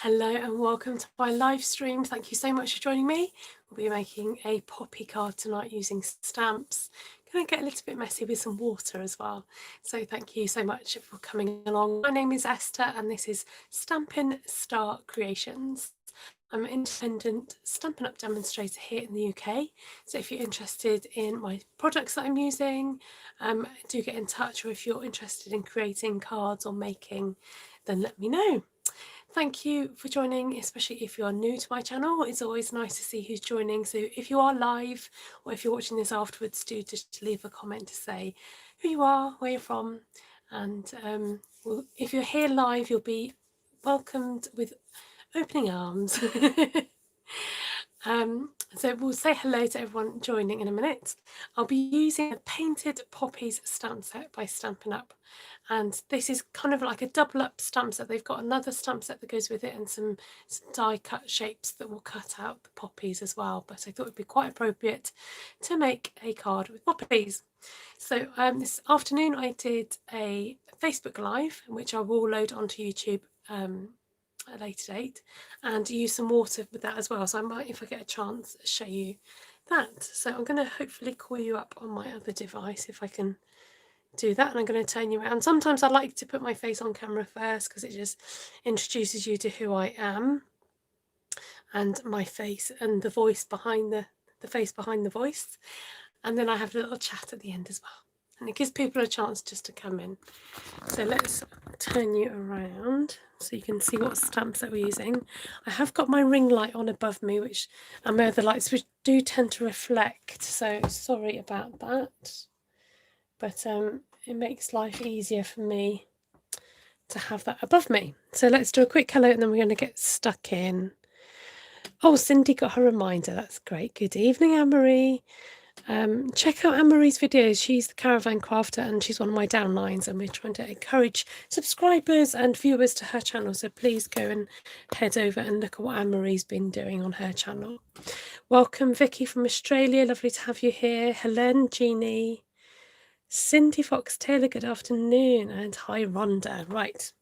Hello and welcome to my live stream. Thank you so much for joining me. We'll be making a poppy card tonight using stamps. Going to get a little bit messy with some water as well. So thank you so much for coming along. My name is Esther and this is Stampin' Star Creations. I'm an independent Stampin' Up demonstrator here in the UK. So if you're interested in my products that I'm using, do get in touch, or if you're interested in creating cards or making, then let me know. Thank you for joining, especially if you're new to my channel. It's always nice to see who's joining. So if you are live or if you're watching this afterwards, do just leave a comment to say who you are, where you're from. And if you're here live, you'll be welcomed with opening arms. So we'll say hello to everyone joining in a minute. I'll be using a Painted Poppies stamp set by Stampin' Up. And this is kind of like a double up stamp set. They've got another stamp set that goes with it and some die cut shapes that will cut out the poppies as well. But I thought it would be quite appropriate to make a card with poppies. So this afternoon I did a Facebook Live, which I will load onto YouTube at a later date, and use some water with that as well. So I might, if I get a chance, show you that. So I'm going to hopefully call you up on my other device if I can do that, and I'm going to turn you around. Sometimes I like to put my face on camera first because it just introduces you to who I am and my face and the voice behind the face behind the voice, and then I have a little chat at the end as well, and it gives people a chance just to come in. So let's turn you around so you can see what stamps that we're using. I have got my ring light on above me, which and my other lights which do tend to reflect, so sorry about that, but it makes life easier for me to have that above me. So let's do a quick colour and then we're going to get stuck in. Oh, Cindy got her reminder. That's great. Good evening, Anne-Marie. Check out Anne-Marie's videos. She's the Caravan Crafter and she's one of my downlines, and we're trying to encourage subscribers and viewers to her channel. So please go and head over and look at what Anne-Marie's been doing on her channel. Welcome, Vicky from Australia. Lovely to have you here. Helen, Jeannie, Cindy Fox Taylor, good afternoon, and hi Rhonda. Right,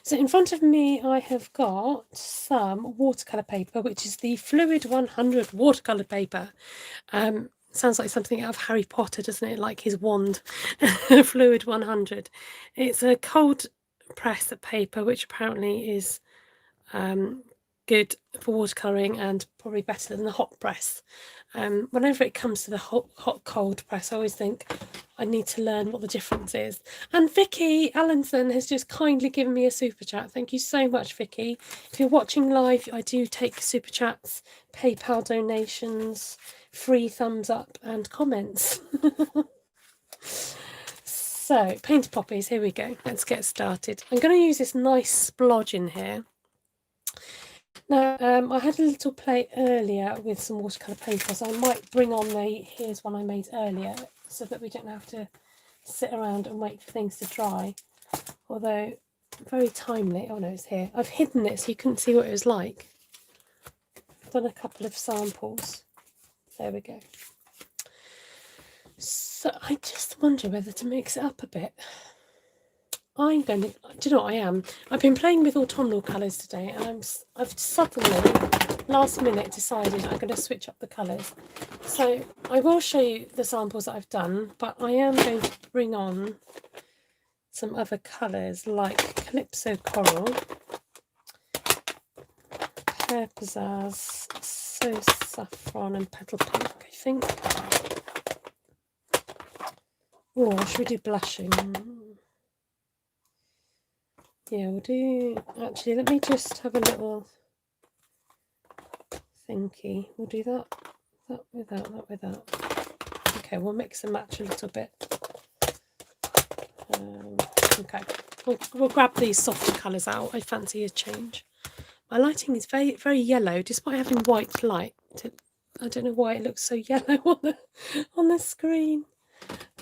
so in front of me I have got some watercolour paper, which is the Fluid 100 watercolour paper. Sounds like something out of Harry Potter, doesn't it? Like his wand. Fluid 100. It's a cold press paper, which apparently is good for watercolouring and probably better than the hot press. Whenever it comes to the hot cold press, I always think I need to learn what the difference is. And Vicky Allenson has just kindly given me a super chat. Thank you so much, Vicky. If you're watching live, I do take super chats, PayPal donations, free thumbs up and comments. So Painted Poppies, here we go. Let's get started. I'm going to use this nice splodge in here. Now, I had a little play earlier with some watercolour paper, so I might bring on the here's one I made earlier so that we don't have to sit around and wait for things to dry. Although, very timely. Oh no, it's here. I've hidden it so you couldn't see what it was like. I've done a couple of samples. There we go. So I just wonder whether to mix it up a bit. I'm going to, do you know what I am? I've been playing with autumnal colours today, and I've suddenly, last minute, decided I'm going to switch up the colours. So I will show you the samples that I've done, but I am going to bring on some other colours like Calypso Coral, Pear Pizzazz, So Saffron and Petal Pink, I think. Oh, should we do Blushing? Yeah, we'll do, actually, let me just have a little thingy. We'll do that with that. Okay, we'll mix and match a little bit. Okay, we'll grab these softer colours out. I fancy a change. My lighting is very, very yellow, despite having white light. I don't know why it looks so yellow on the screen.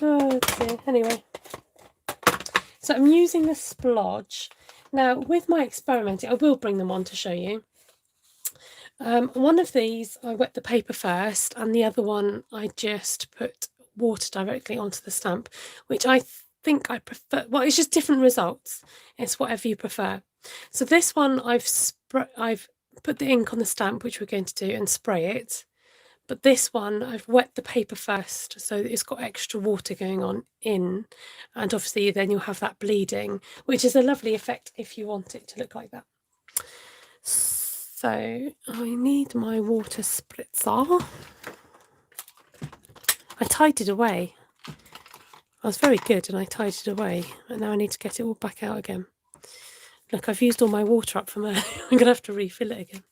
Oh dear. Anyway, so I'm using the splodge. Now, with my experimenting, I will bring them on to show you. One of these, I wet the paper first, and the other one, I just put water directly onto the stamp, which I think I prefer. Well, it's just different results. It's whatever you prefer. So this one I've put the ink on the stamp, which we're going to do, and spray it. But this one, I've wet the paper first, so it's got extra water going on in, and obviously then you'll have that bleeding, which is a lovely effect if you want it to look like that. So I need my water spritzer. I tied it away. I was very good and I tied it away, and now I need to get it all back out again. Look, I've used all my water up from earlier. I'm going to have to refill it again.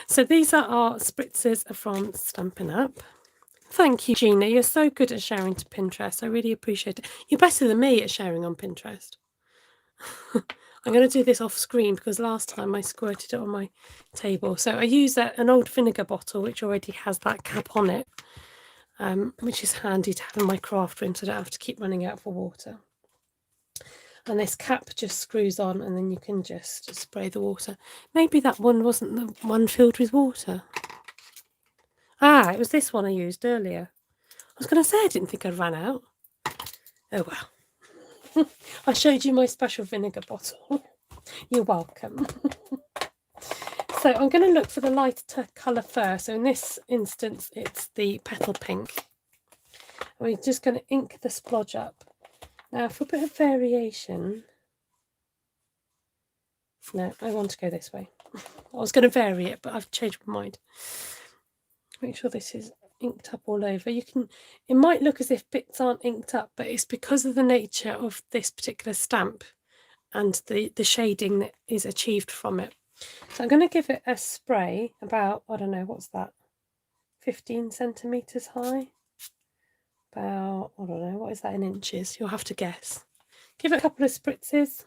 So these are our spritzers from Stampin' Up. Thank you, Gina. You're so good at sharing to Pinterest. I really appreciate it. You're better than me at sharing on Pinterest. I'm going to do this off screen because last time I squirted it on my table. So I use an old vinegar bottle which already has that cap on it, which is handy to have in my craft room so I don't have to keep running out for water. And this cap just screws on and then you can just spray the water. Maybe that one wasn't the one filled with water. Ah, it was this one I used earlier. I was going to say I didn't think I ran out. Oh well. I showed you my special vinegar bottle. You're welcome. So I'm going to look for the lighter colour first. So in this instance, it's the petal pink. And we're just going to ink the splodge up. Now, for a bit of variation, no, I want to go this way. I was going to vary it, but I've changed my mind. Make sure this is inked up all over. It might look as if bits aren't inked up, but it's because of the nature of this particular stamp and the shading that is achieved from it. So I'm going to give it a spray about, I don't know, what's that, 15 centimetres high? About, I don't know, what is that in inches? You'll have to guess. Give it a couple of spritzes.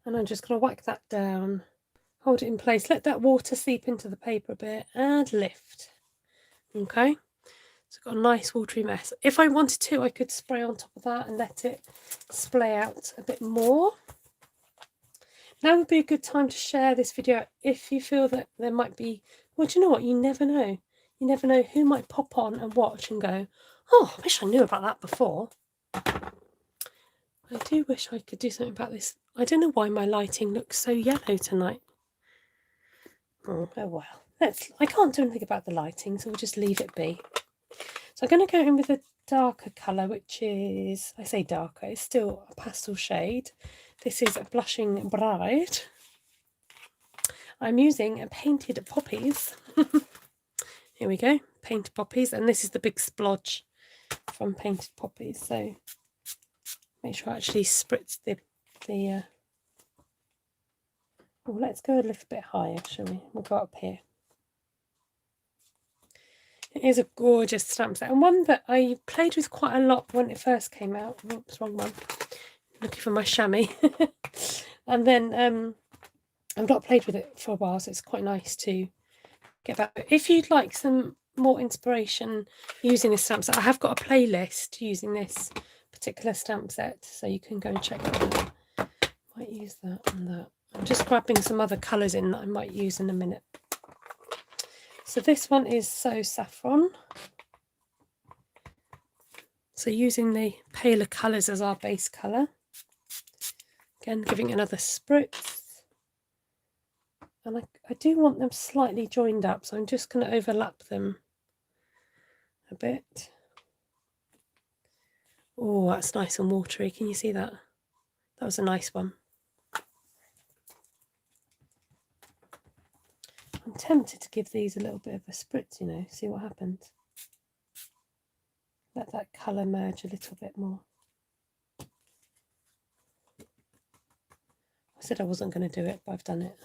And I'm just going to whack that down. Hold it in place. Let that water seep into the paper a bit and lift. Okay. So I've got a nice watery mess. If I wanted to, I could spray on top of that and let it splay out a bit more. Now would be a good time to share this video if you feel that there might be, well, do you know what? You never know. You never know who might pop on and watch and go, oh, I wish I knew about that before. I do wish I could do something about this. I don't know why my lighting looks so yellow tonight. Oh well. I can't do anything about the lighting, so we'll just leave it be. So I'm going to go in with a darker colour, which is, I say darker, it's still a pastel shade. This is a Blushing Bride. I'm using a Painted Poppies. Here we go, Painted Poppies, and this is the big splodge from Painted Poppies. So make sure I actually spritz the oh, let's go a little bit higher, shall we? We'll go up here. It is a gorgeous stamp set, and one that I played with quite a lot when it first came out. Oops, wrong one. Looking for my chamois. And then I've not played with it for a while, so it's quite nice to get back. If you'd like some more inspiration using this stamp set, I have got a playlist using this particular stamp set, so you can go and check that out. Might use that and that. I'm just grabbing some other colours in that I might use in a minute. So this one is So Saffron. So using the paler colours as our base colour. Again, giving another spritz. And I do want them slightly joined up, so I'm just going to overlap them a bit. Oh, that's nice and watery. Can you see that? That was a nice one. I'm tempted to give these a little bit of a spritz, you know, see what happens. Let that colour merge a little bit more. I said I wasn't going to do it, but I've done it.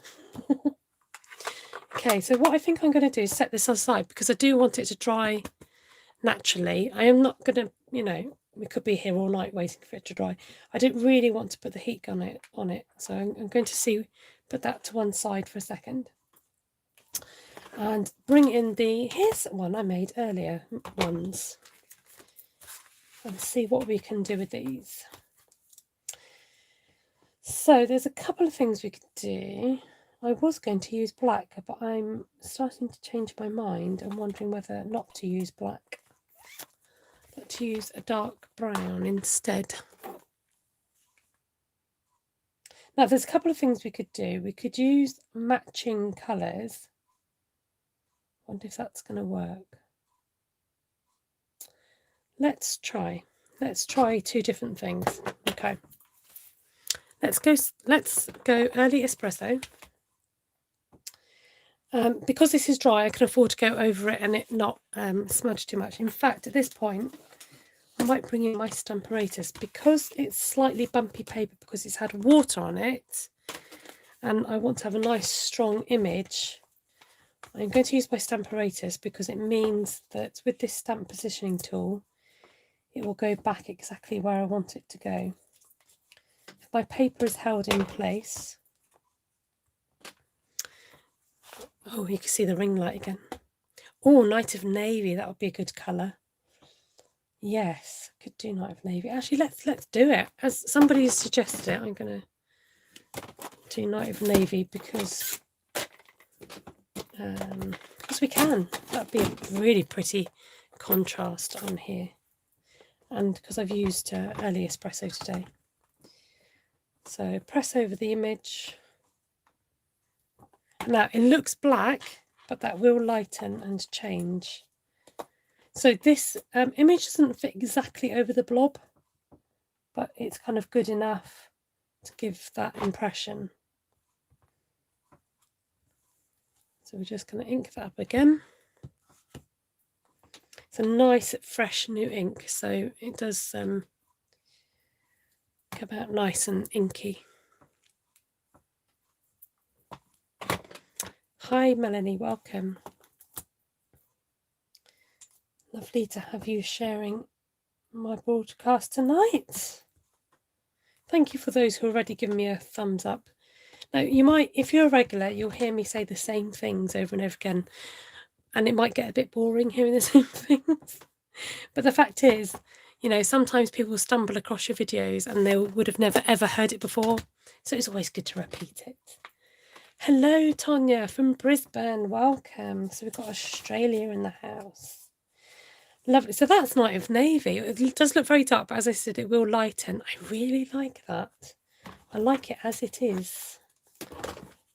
Okay, so what I think I'm going to do is set this aside because I do want it to dry naturally. I am not going to, you know, we could be here all night waiting for it to dry. I don't really want to put the heat gun on it, so I'm going to put that to one side for a second. And bring in here's one I made earlier, ones. And see what we can do with these. So there's a couple of things we could do. I was going to use black, but I'm starting to change my mind and wondering whether not to use black, but to use a dark brown instead. Now, there's a couple of things we could do. We could use matching colours. I wonder if that's going to work. Let's try. Let's try two different things. Okay. Let's go early espresso. Because this is dry, I can afford to go over it and it not smudge too much. In fact, at this point, I might bring in my Stamparatus because it's slightly bumpy paper because it's had water on it, and I want to have a nice strong image. I'm going to use my Stamparatus because it means that with this stamp positioning tool, it will go back exactly where I want it to go. If my paper is held in place, oh, you can see the ring light again. Oh, Night of Navy, that would be a good colour. Yes, I could do Night of Navy. Actually, let's do it. As somebody has suggested it, I'm going to do Night of Navy because we can. That'd be a really pretty contrast on here. And because I've used early espresso today. So press over the image. Now it looks black, but that will lighten and change. So this image doesn't fit exactly over the blob, but it's kind of good enough to give that impression. So we're just going to ink that up again. It's a nice, fresh new ink, so it does come out nice and inky. Hi Melanie, welcome. Lovely to have you sharing my broadcast tonight. Thank you for those who have already given me a thumbs up. Now, you might, if you're a regular, you'll hear me say the same things over and over again, and it might get a bit boring hearing the same things. But the fact is, you know, sometimes people stumble across your videos and they would have never ever heard it before. So it's always good to repeat it. Hello, Tonya from Brisbane. Welcome. So we've got Australia in the house. Lovely. So that's Night of Navy. It does look very dark, but as I said, it will lighten. I really like that. I like it as it is.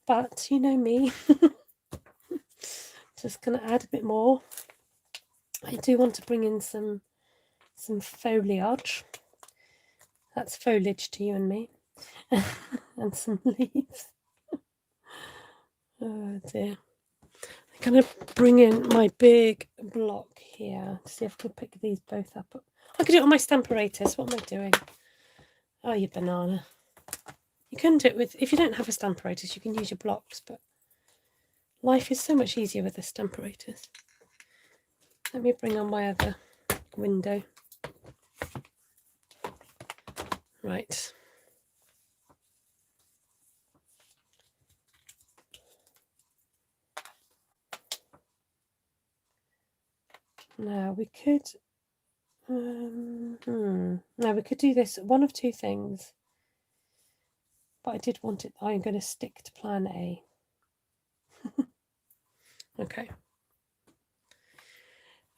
But you know me. Just going to add a bit more. I do want to bring in some foliage. That's foliage to you and me. And some leaves. Oh dear. I'm going to bring in my big block here to see if I can pick these both up. I could do it on my Stamparatus. What am I doing? Oh, you banana. You can do it with, if you don't have a Stamparatus, you can use your blocks, but life is so much easier with a Stamparatus. Let me bring on my other window. Right. Now we could now we could do this one of two things. But I did want it, I'm going to stick to plan A. Okay.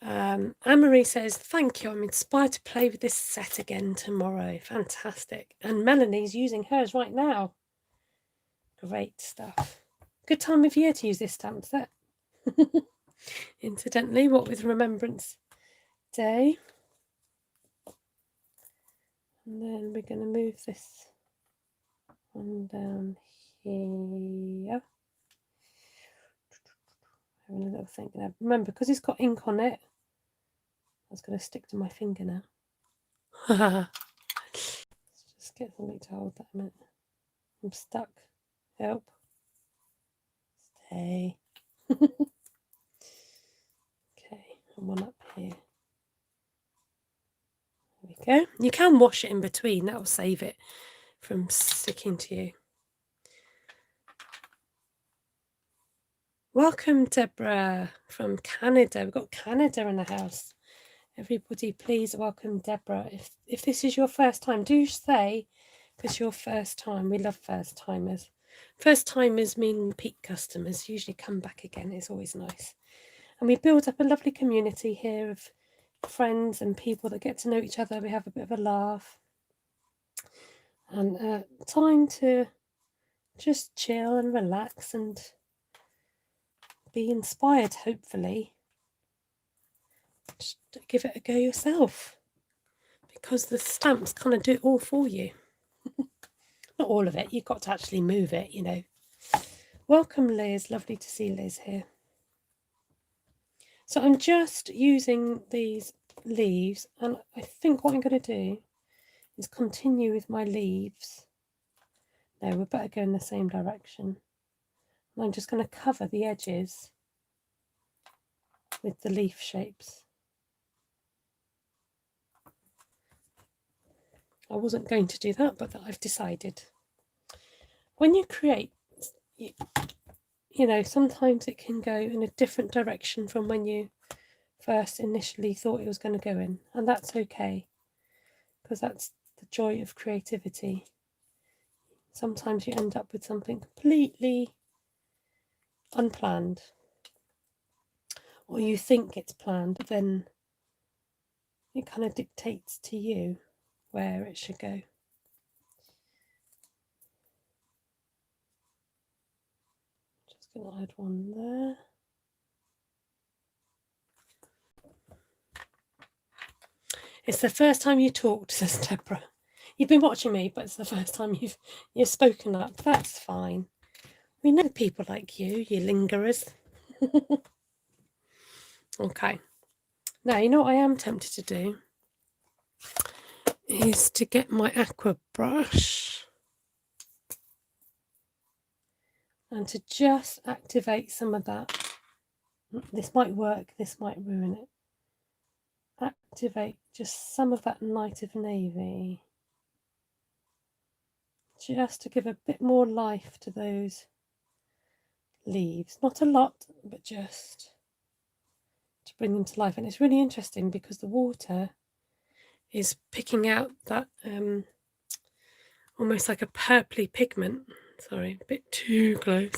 Anne-Marie says, thank you, I'm inspired to play with this set again tomorrow. Fantastic. And Melanie's using hers right now. Great stuff. Good time of year to use this stamp set. Incidentally, what with Remembrance Day. And then we're going to move this one down here. Having a little think now. Remember, because it's got ink on it, I was going to stick to my finger now. Let's just get something to hold that a minute. I'm stuck. Help. Stay. Okay, and one up here. There we go. You can wash it in between. That will save it from sticking to you. Welcome, Deborah, from Canada. We've got Canada in the house. Everybody, please welcome Deborah. If this is your first time, do say it's your first time. We love first timers. First timers mean repeat customers. Usually come back again. It's always nice. And we build up a lovely community here of friends and people that get to know each other. We have a bit of a laugh. And time to just chill and relax and be inspired, hopefully. Just give it a go yourself, because the stamps kind of do it all for you. Not all of it, you've got to actually move it, you know. Welcome, Liz. Lovely to see Liz here. So I'm just using these leaves, and I think what I'm going to do is continue with my leaves. No, we better go in the same direction. And I'm just going to cover the edges with the leaf shapes. I wasn't going to do that, but I've decided. When you create, you know, sometimes it can go in a different direction from when you first initially thought it was going to go in, and that's okay, because that's the joy of creativity. Sometimes you end up with something completely unplanned, or you think it's planned, but then it kind of dictates to you where it should go. Just going to add one there. It's the first time you talked, says Deborah. You've been watching me, but it's the first time you've spoken up. That's fine. We know people like you lingerers. Okay. Now, you know what I am tempted to do is to get my aqua brush and to just activate some of that. This might work, this might ruin it. Activate just some of that Night of Navy, just to give a bit more life to those leaves. Not a lot, but just to bring them to life. And it's really interesting because the water is picking out that almost like a purpley pigment. Sorry, a bit too close.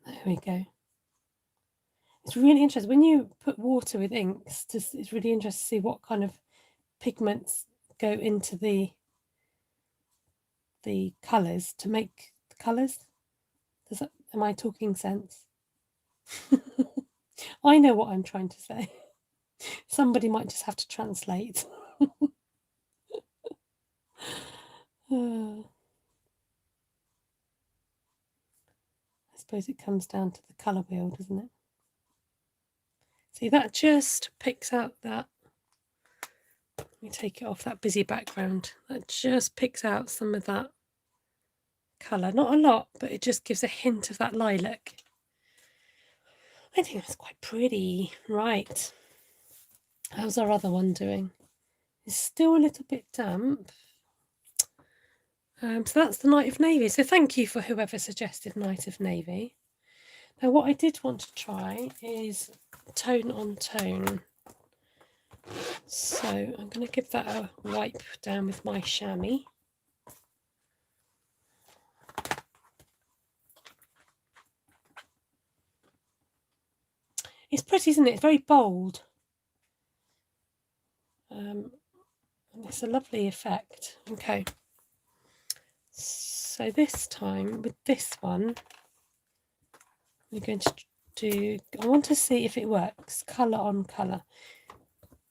There we go. It's really interesting when you put water with inks. It's really interesting to see what kind of pigments go into the colours to make the colours. Am I talking sense? I know what I'm trying to say. Somebody might just have to translate. I suppose it comes down to the colour wheel, doesn't it? See, that just picks out that. Let me take it off that busy background. That just picks out some of that colour. Not a lot, but it just gives a hint of that lilac. I think that's quite pretty. Right. How's our other one doing? It's still a little bit damp. So that's the Night of Navy. So thank you for whoever suggested Night of Navy. Now what I did want to try is tone on tone. So I'm going to give that a wipe down with my chamois. It's pretty, isn't it? It's very bold. And it's a lovely effect. Okay. So this time with this one, we're going to do, I want to see if it works, colour on colour.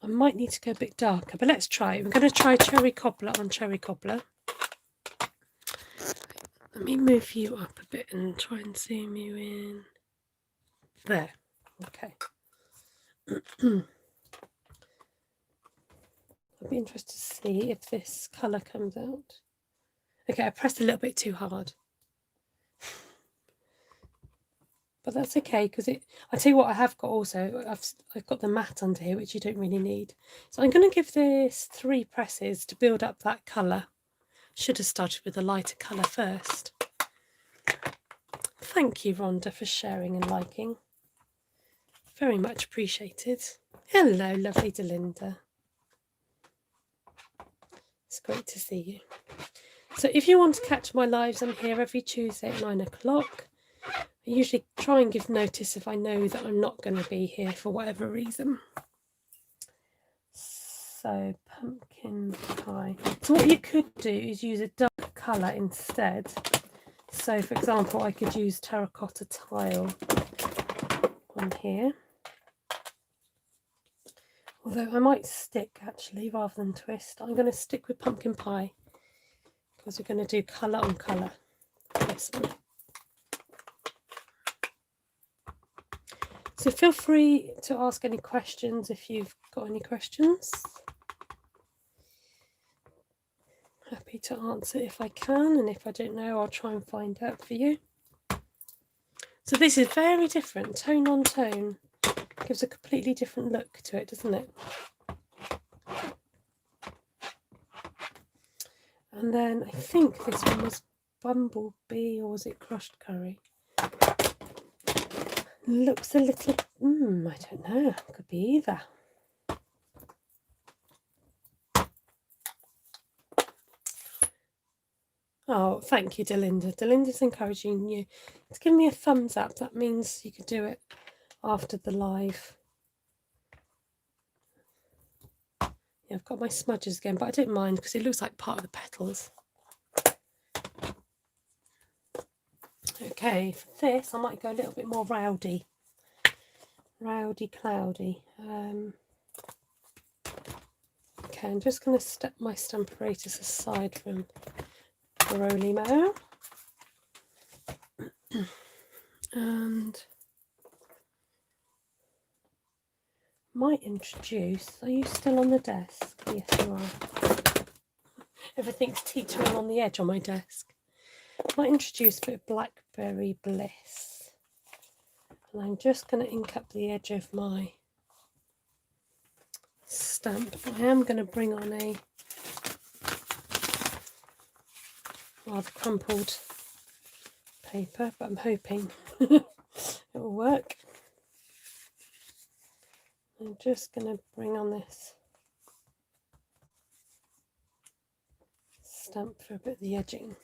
I might need to go a bit darker, but let's try. We're going to try Cherry Cobbler on Cherry Cobbler. Let me move you up a bit and try and zoom you in. There. Okay. I'd be interested to see if this colour comes out. Okay, I pressed a little bit too hard. But that's okay, because I tell you what I have got also, I've got the matte under here, which you don't really need. So I'm going to give this 3 presses to build up that colour. Should have started with a lighter colour first. Thank you, Rhonda, for sharing and liking. Very much appreciated. Hello, lovely Delinda. It's great to see you. So if you want to catch my lives, I'm here every Tuesday at 9 o'clock. I usually try and give notice if I know that I'm not going to be here for whatever reason. So pumpkin pie. So what you could do is use a dark colour instead. So for example, I could use terracotta tile on here. Although I might stick actually rather than twist. I'm going to stick with pumpkin pie because we're going to do colour on colour. This one. So feel free to ask any questions if you've got any questions. Happy to answer if I can, and if I don't know, I'll try and find out for you. So this is very different, tone on tone. Gives a completely different look to it, doesn't it? And then I think this one was bumblebee, or was it crushed curry? Looks a little, I don't know, could be either. Oh, thank you, Delinda. Delinda's encouraging you to give me a thumbs up. That means you could do it after the live. Yeah, I've got my smudges again, but I don't mind because it looks like part of the petals. Okay, for this I might go a little bit more rowdy. Rowdy cloudy. Okay, I'm just going to step my stamp apparatus aside from the roly mo. And might introduce, are you still on the desk? Yes, you are. Everything's teetering on the edge on my desk. Might introduce a bit of blackberry bliss. And I'm just going to ink up the edge of my stamp. I am going to bring on a rather crumpled paper, but I'm hoping it will work. I'm just going to bring on this stamp for a bit of the edging.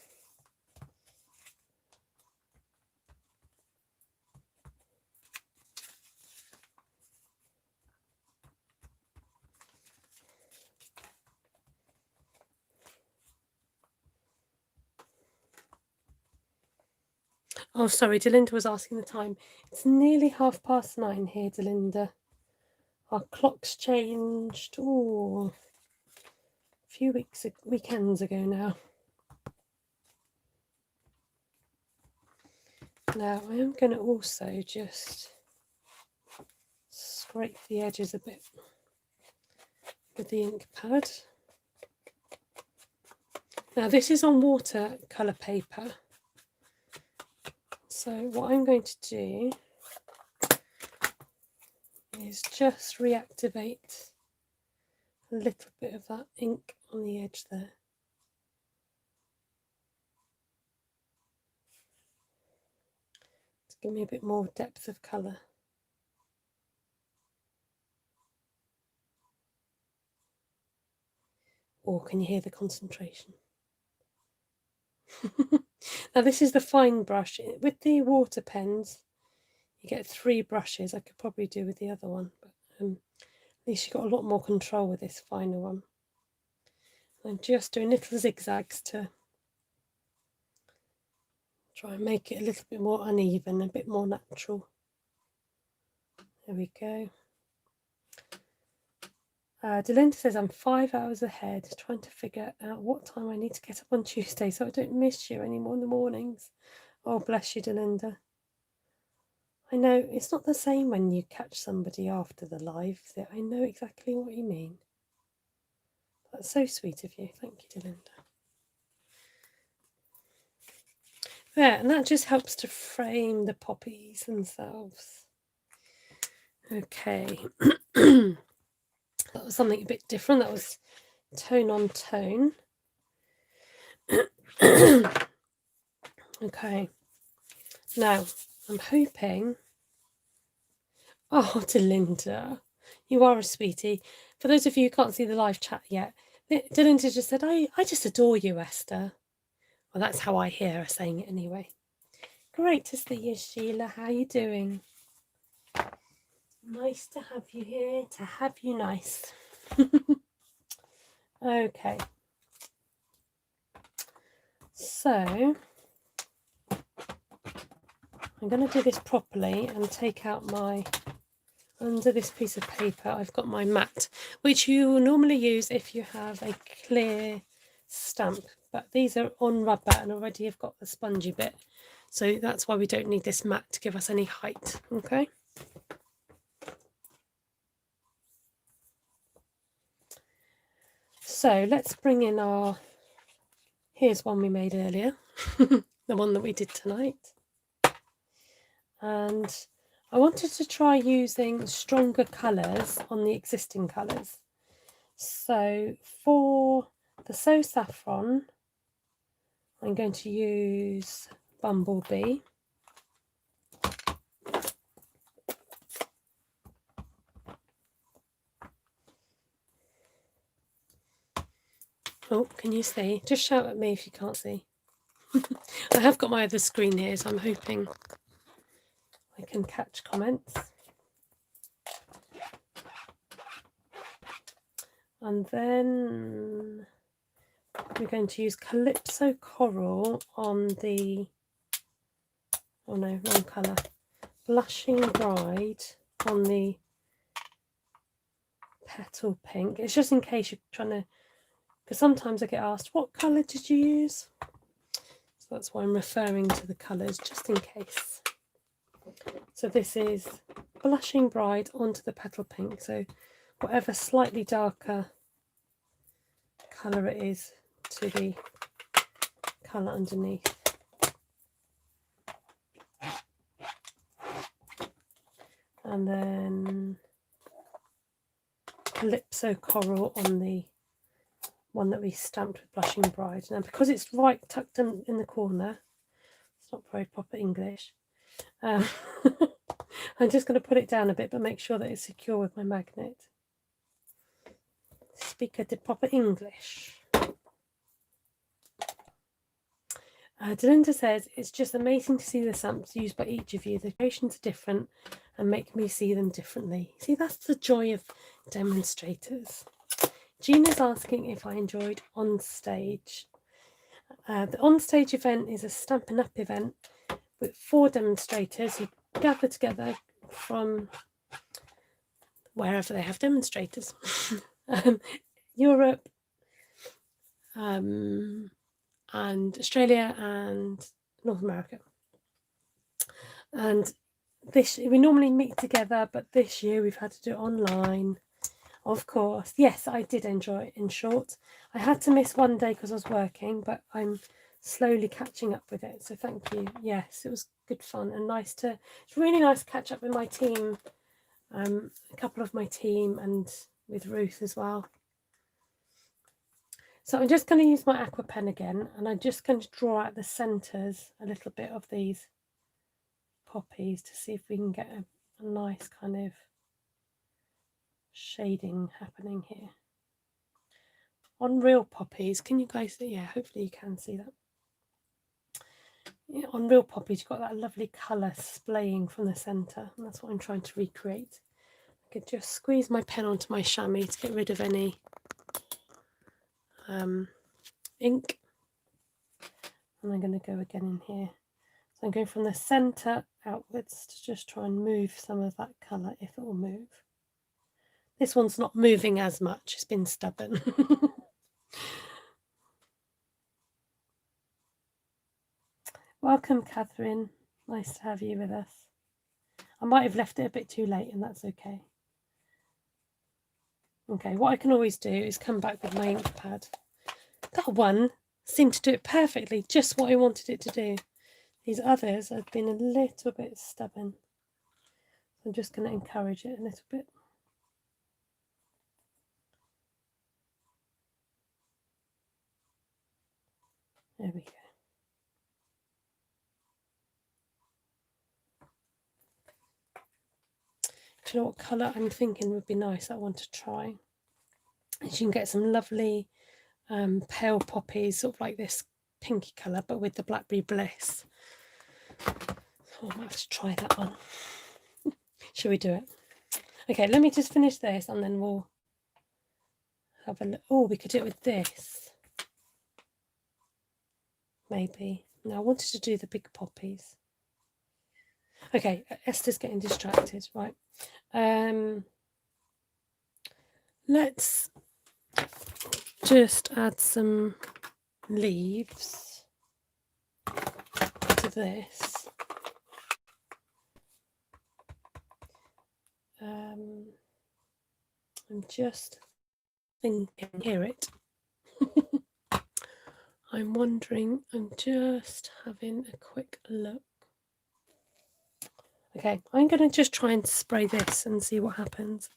Oh, sorry, Delinda was asking the time. It's nearly 9:30 here, Delinda. Our clocks changed, a few weekends ago now. Now, I am going to also just scrape the edges a bit with the ink pad. Now, this is on watercolour paper. So what I'm going to do is just reactivate a little bit of that ink on the edge there. To give me a bit more depth of colour. Or can you hear the concentration? Now this is the fine brush. With the water pens, you get 3 brushes. I could probably do with the other one, but at least you've got a lot more control with this finer one. I'm just doing little zigzags to try and make it a little bit more uneven, a bit more natural. There we go. Delinda says I'm 5 hours ahead, trying to figure out what time I need to get up on Tuesday so I don't miss you anymore in the mornings. Oh, bless you, Delinda. I know it's not the same when you catch somebody after the live. So I know exactly what you mean. That's so sweet of you. Thank you, Delinda. There, and that just helps to frame the poppies themselves. Okay. That was something a bit different. That was tone on tone. Okay. Now, I'm hoping... Oh, Delinda, you are a sweetie. For those of you who can't see the live chat yet, Delinda just said, I just adore you, Esther. Well, that's how I hear her saying it anyway. Great to see you, Sheila. How are you doing? Nice to have you here, to have you nice. Okay, so I'm going to do this properly and take out my, under this piece of paper, I've got my mat, which you will normally use if you have a clear stamp, but these are on rubber and already have got the spongy bit. So that's why we don't need this mat to give us any height, okay? So let's bring in our, here's one we made earlier, the one that we did tonight. And I wanted to try using stronger colours on the existing colours. So for the So Saffron, I'm going to use Bumblebee. Oh, can you see? Just shout at me if you can't see. I have got my other screen here, so I'm hoping I can catch comments. And then we're going to use Calypso Coral on the, oh no, wrong colour, Blushing Bride on the Petal Pink. It's just in case you're trying to, because sometimes I get asked, what colour did you use? So that's why I'm referring to the colours, just in case. So this is Blushing Bride onto the Petal Pink. So whatever slightly darker colour it is to the colour underneath. And then Calypso Coral on the one that we stamped with Blushing Bride. Now because it's right tucked in the corner, it's not very proper English, I'm just going to put it down a bit but make sure that it's secure with my magnet. Speaker did proper English. Delinda says, it's just amazing to see the stamps used by each of you. The creations are different and make me see them differently. See, that's the joy of demonstrators. Gina's asking if I enjoyed On Stage. The On Stage event is a Stampin' Up event with 4 demonstrators who gather together from wherever they have demonstrators. Europe, and Australia and North America. And this, we normally meet together, but this year we've had to do it online. Of course, yes, I did enjoy it. In short, I had to miss one day because I was working, but I'm slowly catching up with it. So thank you. Yes, it was good fun and nice to. It's really nice to catch up with my team, a couple of my team, and with Ruth as well. So I'm just going to use my aqua pen again, and I'm just going to draw out the centres a little bit of these poppies to see if we can get a nice kind of shading happening here. On real poppies, can you guys see? Yeah, hopefully you can see that. Yeah, on real poppies, you've got that lovely colour splaying from the centre, and that's what I'm trying to recreate. I could just squeeze my pen onto my chamois to get rid of any ink. And I'm going to go again in here. So I'm going from the centre outwards to just try and move some of that colour, if it will move. This one's not moving as much, it's been stubborn. Welcome, Catherine. Nice to have you with us. I might have left it a bit too late, and that's okay. Okay, what I can always do is come back with my ink pad. That one seemed to do it perfectly, just what I wanted it to do. These others have been a little bit stubborn. I'm just going to encourage it a little bit. There we go. Do you know what colour I'm thinking would be nice? I want to try. And you can get some lovely pale poppies, sort of like this pinky colour, but with the Blackberry Bliss. So I might have to try that one. Shall we do it? Okay, let me just finish this and then we'll have a look. Oh, we could do it with this. Maybe. No, I wanted to do the big poppies. Okay, Esther's getting distracted, right? Let's just add some leaves to this. I'm just thinking, hear it. I'm wondering, I'm just having a quick look. Okay, I'm going to just try and spray this and see what happens.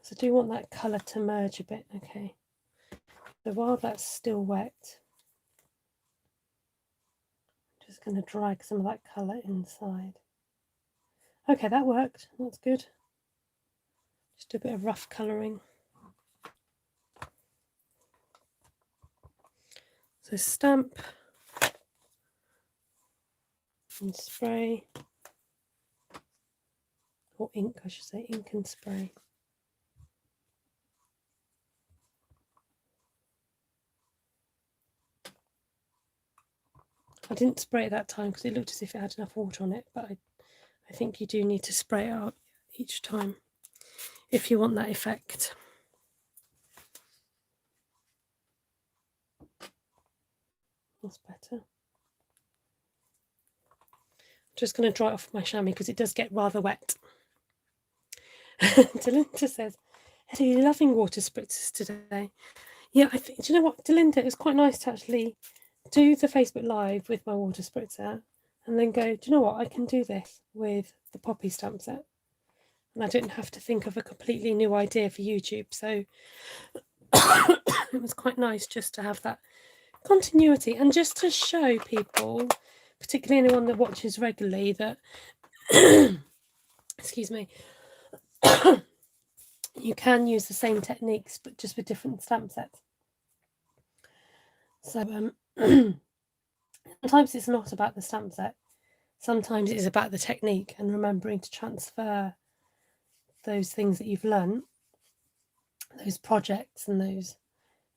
So I do want that colour to merge a bit, okay. So while that's still wet, I'm just going to drag some of that colour inside. Okay, that worked, that's good. Just do a bit of rough colouring. So stamp and spray, or ink I should say, ink and spray. I didn't spray it that time because it looked as if it had enough water on it, but I think you do need to spray it out each time if you want that effect. That's better. I'm just going to dry it off my chamois because it does get rather wet. Delinda says, "Are you loving water spritzers today?" Yeah, I think, do you know what, Delinda, it was quite nice to actually do the Facebook Live with my water spritzer and then go, do you know what, I can do this with the poppy stamp set. And I didn't have to think of a completely new idea for YouTube. So it was quite nice just to have that continuity and just to show people, particularly anyone that watches regularly, that excuse me, you can use the same techniques but just with different stamp sets. So sometimes it's not about the stamp set, sometimes it's about the technique and remembering to transfer those things that you've learned, those projects and those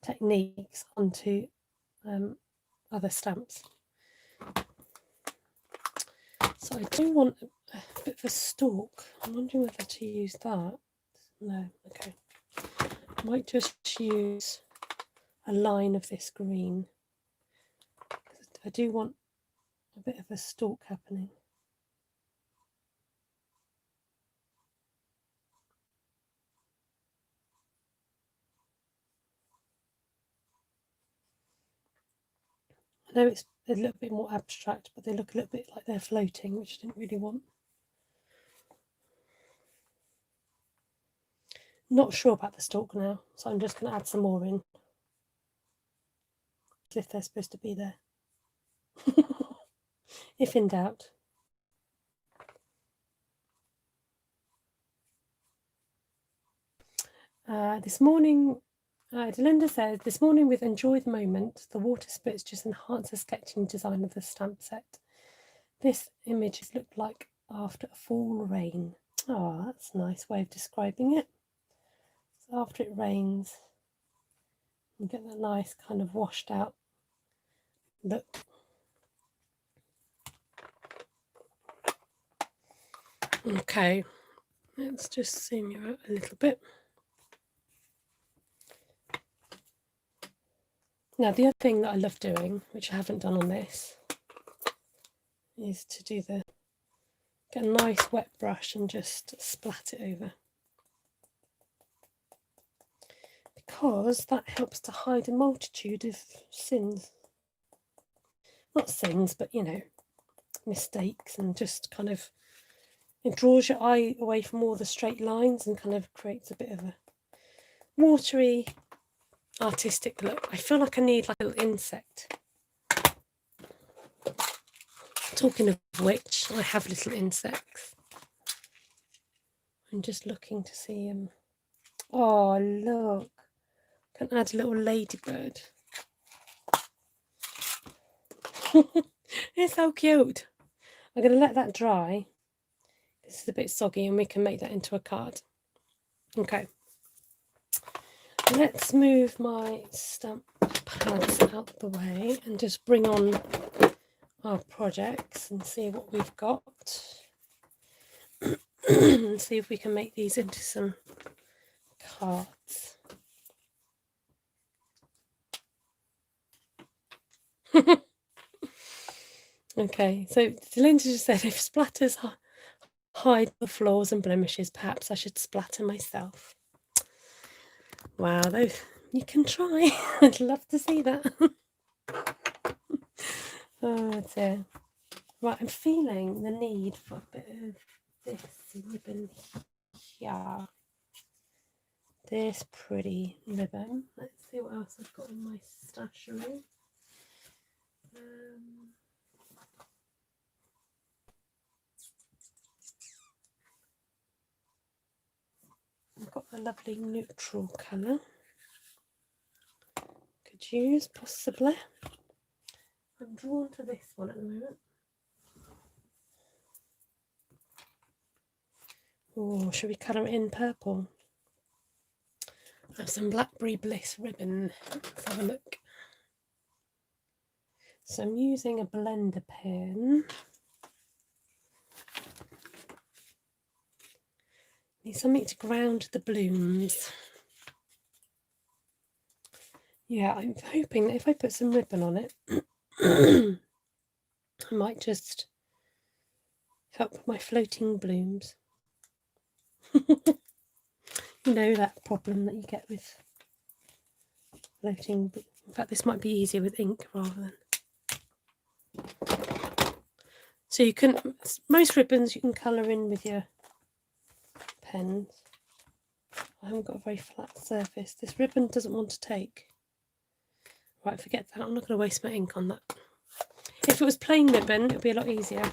techniques onto other stamps. So I do want a bit of a stalk. I'm wondering whether to use that. No, okay. I might just use a line of this green. I do want a bit of a stalk happening. I know it's a little bit more abstract, but they look a little bit like they're floating, which I didn't really want. Not sure about the stalk now, so I'm just going to add some more in, as if they're supposed to be there. If in doubt. This morning, Delinda says, this morning with Enjoy the Moment, the water spritz just enhance the sketching design of the stamp set. This image looked like after a fall rain. Oh, that's a nice way of describing it. So after it rains, you get that nice kind of washed out look. Okay, let's just zoom you out a little bit. Now, the other thing that I love doing, which I haven't done on this, is to do get a nice wet brush and just splat it over. Because that helps to hide a multitude of sins. Not sins, but, you know, mistakes, and just kind of, it draws your eye away from all the straight lines and kind of creates a bit of a watery, artistic look. I feel like I need like a little insect. Talking of which, I have little insects. I'm just looking to see oh, look. I can add a little ladybird. It's so cute. I'm going to let that dry. This is a bit soggy and we can make that into a card. Okay. Let's move my stamp pads out the way and just bring on our projects and see what we've got. See if we can make these into some cards. Okay, so Linda just said if splatters hide the flaws and blemishes, perhaps I should splatter myself. Wow, those you can try. I'd love to see that. Oh dear. Right, I'm feeling the need for a bit of this ribbon here. This pretty ribbon. Let's see what else I've got in my stashery. I've got a lovely neutral colour. Could use, possibly. I'm drawn to this one at the moment. Oh, should we colour it in purple? I have some Blackberry Bliss ribbon. Let's have a look. So I'm using a blender pen. Need something to ground the blooms. Yeah, I'm hoping that if I put some ribbon on it, I might just help my floating blooms. You know that problem that you get with floating. In fact, this might be easier with ink rather than. So you can, most ribbons you can colour in with your pens. I haven't got a very flat surface. This ribbon doesn't want to take. Right, forget that. I'm not going to waste my ink on that. If it was plain ribbon, it would be a lot easier.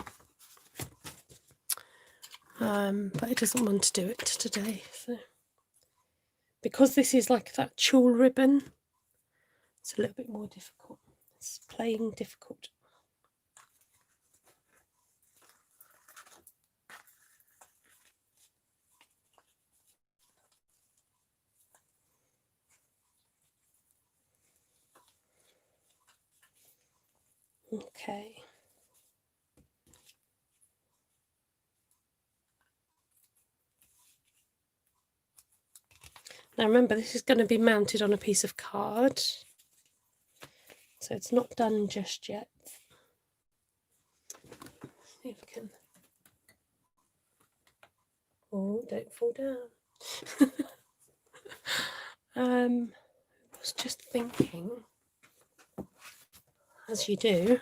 But it doesn't want to do it today. So, because this is like that tulle ribbon, it's a little bit more difficult. It's plain difficult. Okay. Now remember, this is going to be mounted on a piece of card, so it's not done just yet. See if we can. Oh, don't fall down. I was just thinking, as you do,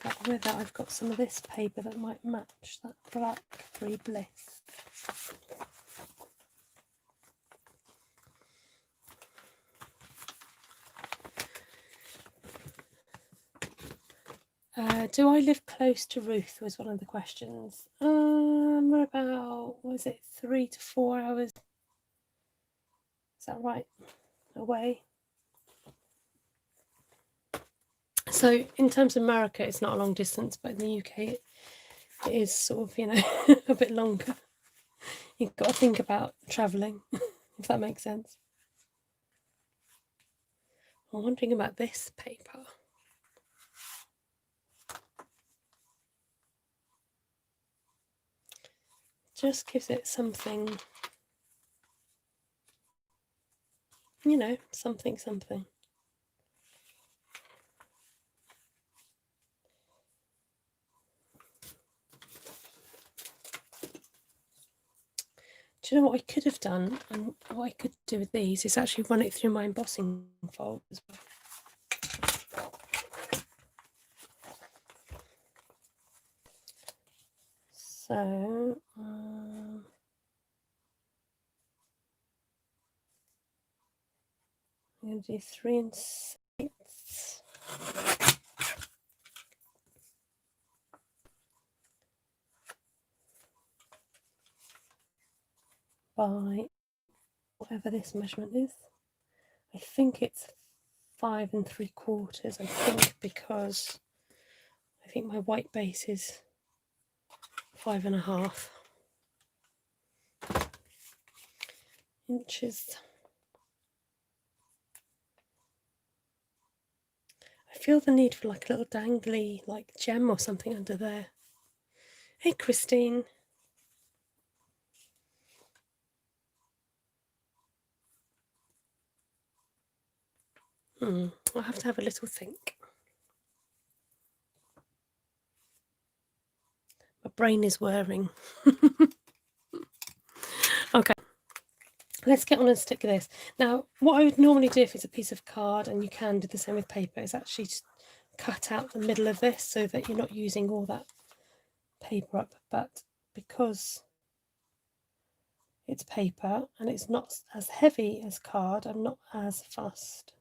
that whether I've got some of this paper that might match that Blackberry Bliss. Do I live close to Ruth was one of the questions. We're about, what is it, 3 to 4 hours? Is that right? Away. So in terms of America, it's not a long distance, but in the UK, it is sort of, you know, a bit longer. You've got to think about travelling, if that makes sense. I'm wondering about this paper. Just gives it something, you know, something. Do you know what I could have done, and what I could do with these is actually run it through my embossing fold as well. So, I'm going to do 3 6. By whatever this measurement is. I think it's 5 3/4, I think, because I think my white base is 5 1/2 inches. I feel the need for like a little dangly like gem or something under there. Hey Christine. I'll have to have a little think. My brain is whirring. Okay, let's get on and stick this. Now, what I would normally do if it's a piece of card, and you can do the same with paper, is actually just cut out the middle of this so that you're not using all that paper up. But because it's paper and it's not as heavy as card, I'm not as fussed.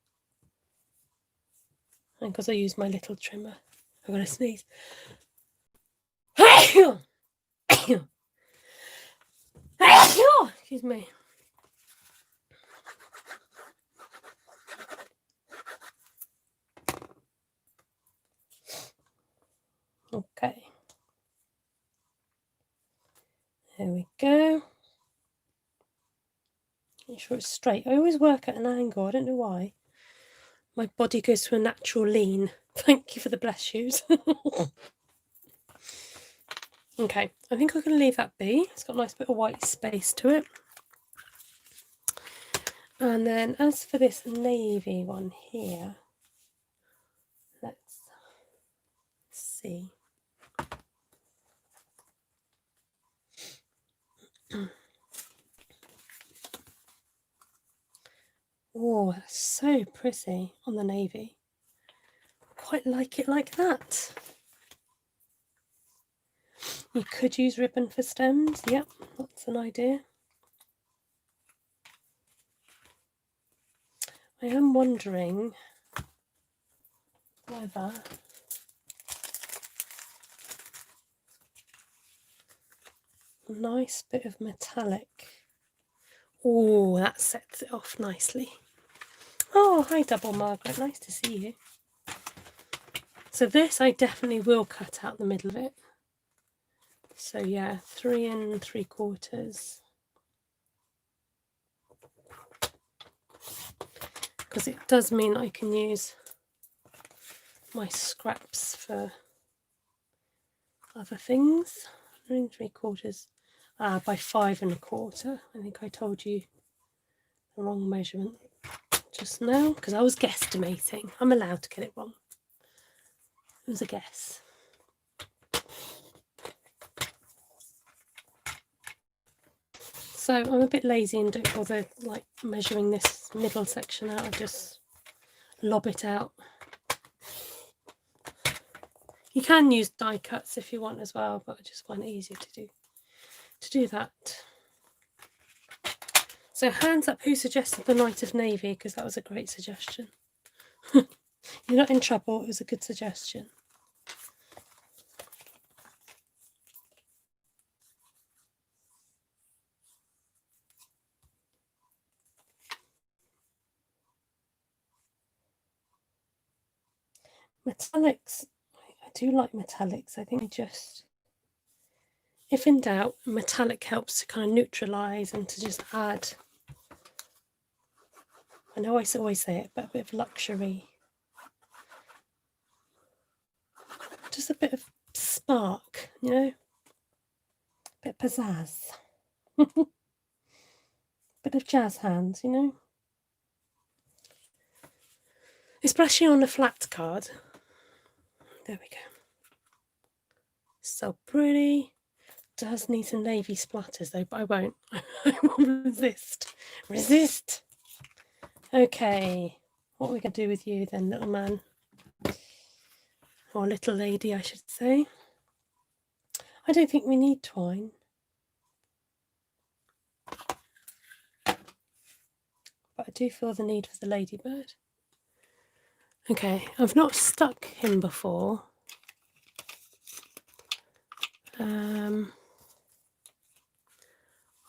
And because I use my little trimmer, I'm going to sneeze. Excuse me. Okay. There we go. Make sure it's straight. I always work at an angle. I don't know why. My body goes to a natural lean. Thank you for the bless shoes. Okay, I think I'm going to leave that be. It's got a nice bit of white space to it. And then as for this navy one here, let's see. Oh, that's so pretty on the navy. Quite like it like that. You could use ribbon for stems. Yep, that's an idea. I am wondering whether a nice bit of metallic. Oh, that sets it off nicely. Oh, hi Double Margaret, nice to see you. So this I definitely will cut out the middle of it. So yeah, 3 3/4. Because it does mean I can use my scraps for other things. 3 3/4 by 5 1/4. I think I told you the wrong measurement just now because I was guesstimating. I'm allowed to get it wrong. It was a guess. So I'm a bit lazy and don't bother like measuring this middle section out. I just lob it out. You can use die cuts if you want as well, but I just find it easier to do that. So hands up who suggested the Night of Navy, because that was a great suggestion. You're not in trouble, it was a good suggestion. Metallics, I do like metallics. I think if in doubt, metallic helps to kind of neutralise and to just add, I know I always say it, but a bit of luxury. Just a bit of spark, you know? A bit of pizzazz. Bit of jazz hands, you know? Especially on a flat card. There we go. So pretty. Does need some navy splatters though, but I won't. I will resist. Resist! Okay, what are we going to do with you then, little man? Or little lady, I should say. I don't think we need twine. But I do feel the need for the ladybird. Okay, I've not stuck him before.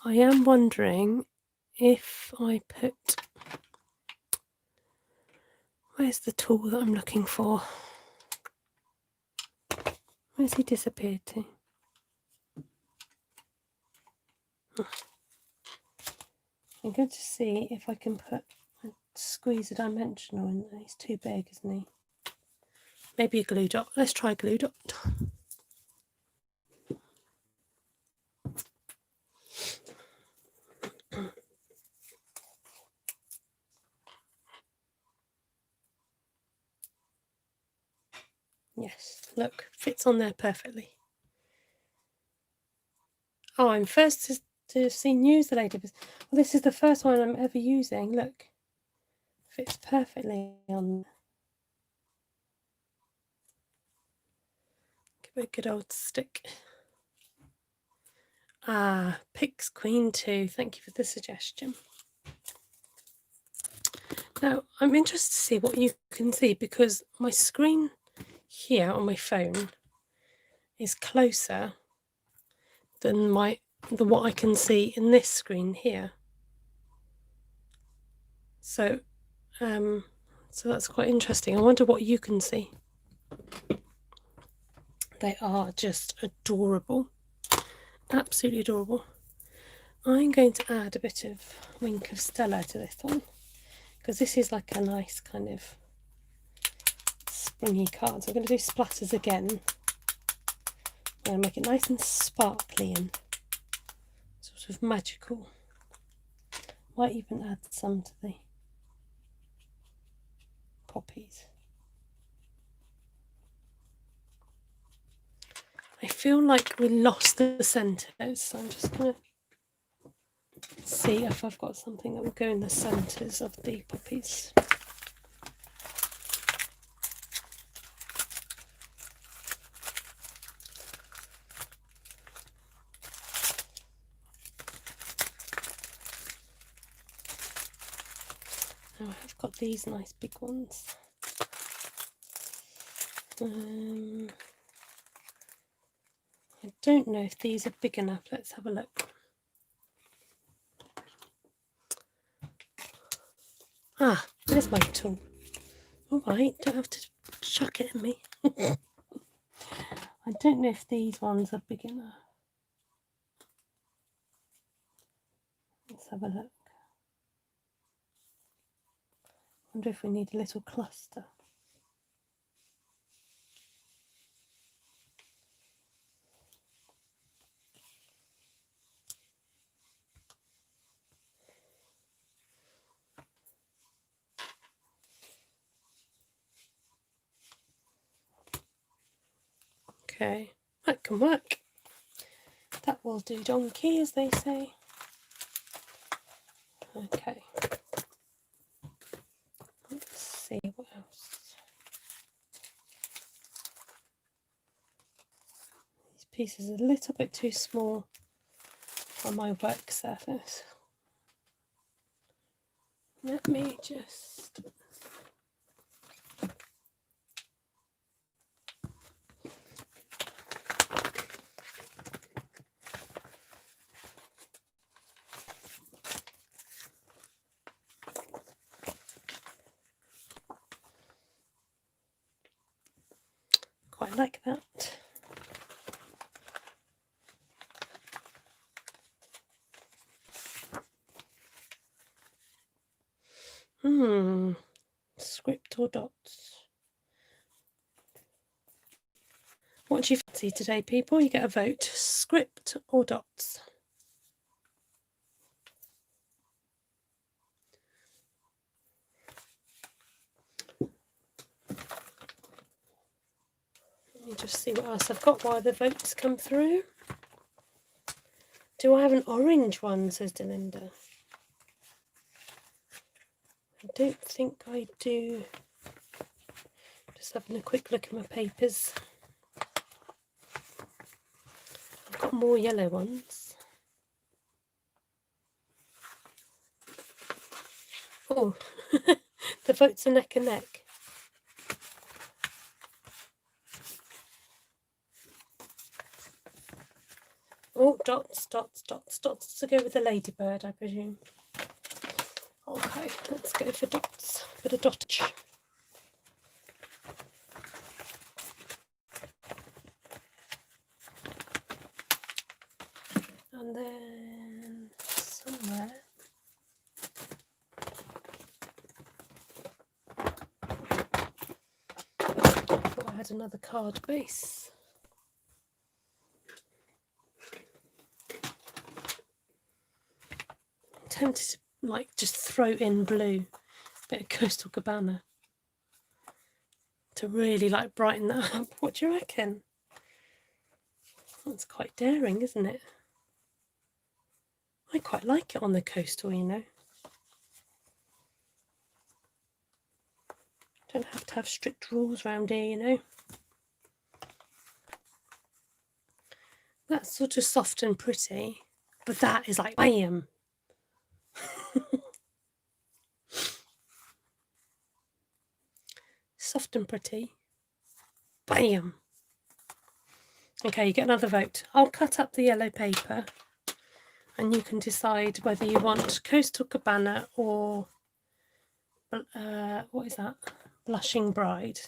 I am wondering if I put Where's the tool that I'm looking for? Where's he disappeared to? I'm going to see if I can squeeze a dimensional in there. He's too big, isn't he? Maybe a glue dot. Let's try glue dot. Yes, look, fits on there perfectly. Oh, I'm first to have seen use the ladybirds. Well, this is the first one I'm ever using. Look, fits perfectly on. Give it a good old stick. Ah, Pix Queen 2. Thank you for the suggestion. Now, I'm interested to see what you can see because my screen here on my phone is closer than what I can see in this screen here. So that's quite interesting. I wonder what you can see. They are just adorable. Absolutely adorable. I'm going to add a bit of Wink of Stella to this one because this is like a nice kind of springy card. So I'm going to do splatters again. I'm going to make it nice and sparkly and sort of magical. Might even add some to the poppies. I feel like we lost the centres, so I'm just going to see if I've got something that will go in the centres of the poppies. Now I've got these nice big ones. I don't know if these are big enough. Let's have a look. Ah, there's my tool. All right, don't have to chuck it at me. I don't know if these ones are big enough. Let's have a look. Wonder if we need a little cluster. Okay, that can work. That will do, donkey, as they say. Okay. Let's see what else. These pieces are a little bit too small for my work surface. Let me just... Quite like that. Script or dots? What do you fancy today, people? You get a vote. Script or dots? Let me just see what else I've got while the votes come through. Do I have an orange one, says Delinda. I don't think I do. Just having a quick look at my papers. I've got more yellow ones. Oh, the votes are neck and neck. Oh, dots, dots, dots, dots to go with the ladybird, I presume. Okay, let's go for dots. Bit of dottage. And then somewhere I thought I had another card base. I'm tempted to like just throw in blue, bit of Coastal Cabana to really like brighten that up. What do you reckon? That's quite daring, isn't it? I quite like it on the coastal, you know. Don't have to have strict rules around here, you know. That's sort of soft and pretty, but that is like bam. Soft and pretty, bam. Okay, you get another vote. I'll cut up the yellow paper and you can decide whether you want Coastal Cabana or what is that? Blushing Bride.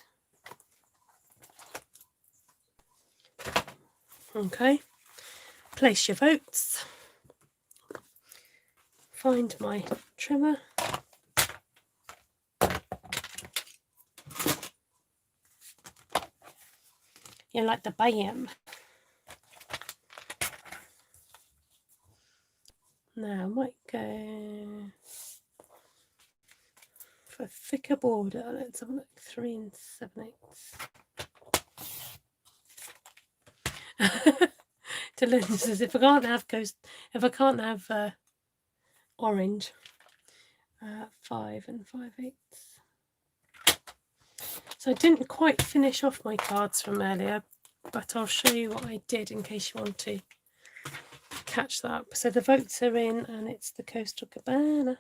Okay, place your votes. Find my trimmer. You like the bam. Now I might go for a thicker border. Let's have a look. 3 7/8. Dylan says if I can't have orange, 5 5/8. So I didn't quite finish off my cards from earlier, but I'll show you what I did in case you want to catch that up. So the votes are in, and it's the Coastal Cabana,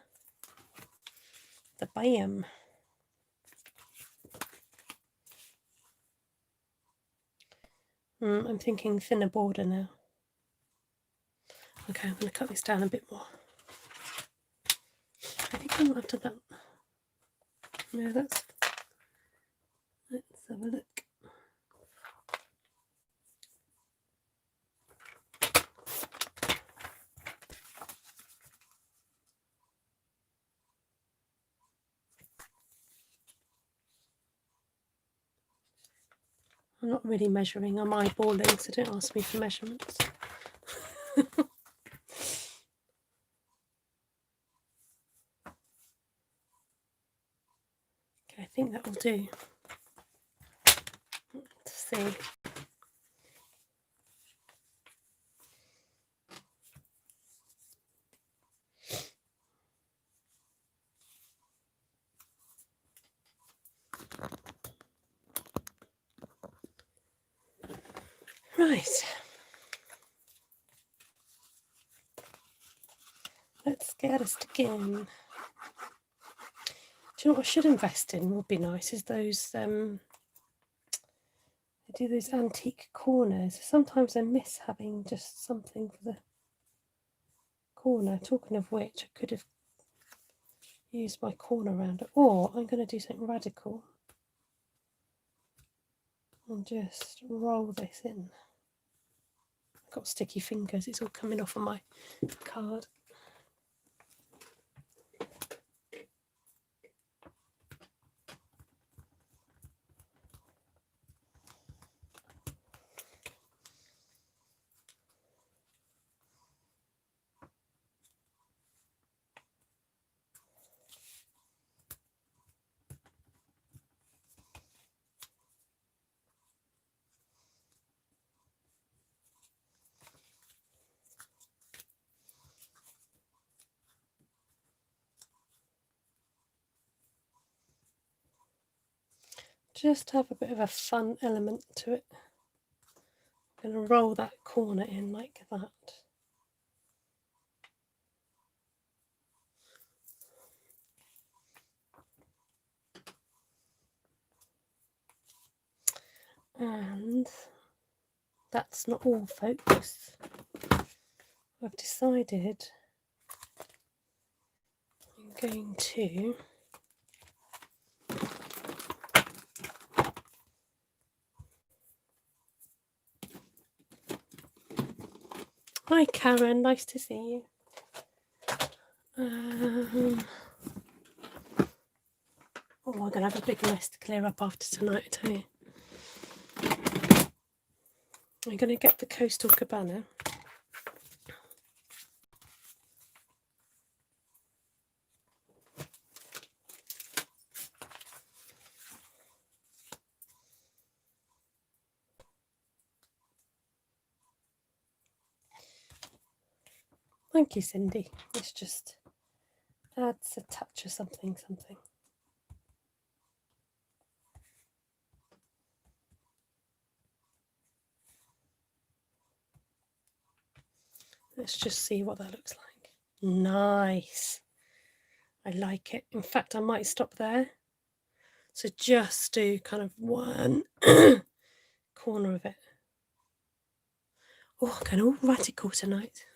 the bam. I'm thinking thinner border now. Okay, I'm going to cut this down a bit more. I think I'm after that. No, that's. Let's have a look. I'm not really measuring, I'm eyeballing, so don't ask me for measurements. Okay, I think that will do. Let's see. Right. Let's get us again. Do you know what I should invest in? Would be nice. Is those they do those antique corners. Sometimes I miss having just something for the corner. Talking of which, I could have used my corner rounder, or I'm going to do something radical and just roll this in. I've got sticky fingers. It's all coming off on my card. Just have a bit of a fun element to it. I'm going to roll that corner in like that. And that's not all, folks. I've decided I'm going to Hi Karen, nice to see you. Oh, I'm going to have a big mess to clear up after tonight, I tell you. I'm going to get the Coastal Cabana. Thank you, Cindy. Let's just add a touch of something. Let's just see what that looks like. Nice. I like it. In fact, I might stop there. So just do kind of one corner of it. Oh, I'm going all radical tonight.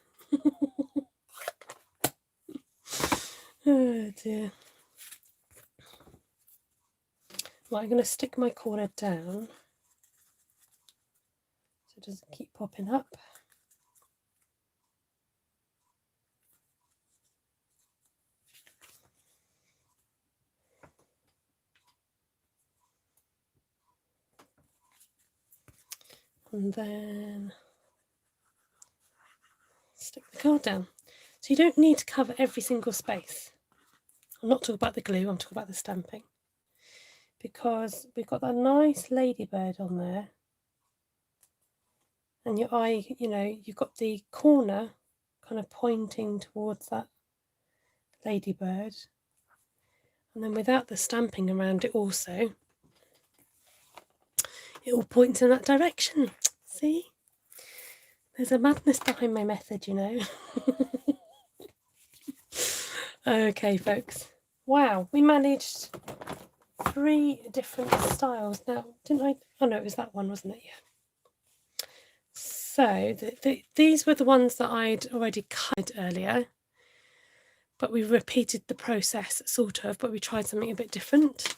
Oh dear. Right, I'm going to stick my corner down so it doesn't keep popping up. And then stick the card down. So you don't need to cover every single space. I'm not talking about the glue, I'm talking about the stamping. Because we've got that nice ladybird on there. And your eye, you've got the corner kind of pointing towards that ladybird. And then without the stamping around it also, it all points in that direction. See? There's a madness behind my method, Okay, folks. Wow, we managed 3 different styles. Now, didn't I? Oh, no, it was that one, wasn't it? Yeah. So, these were the ones that I'd already cut earlier. But we repeated the process, sort of, but we tried something a bit different.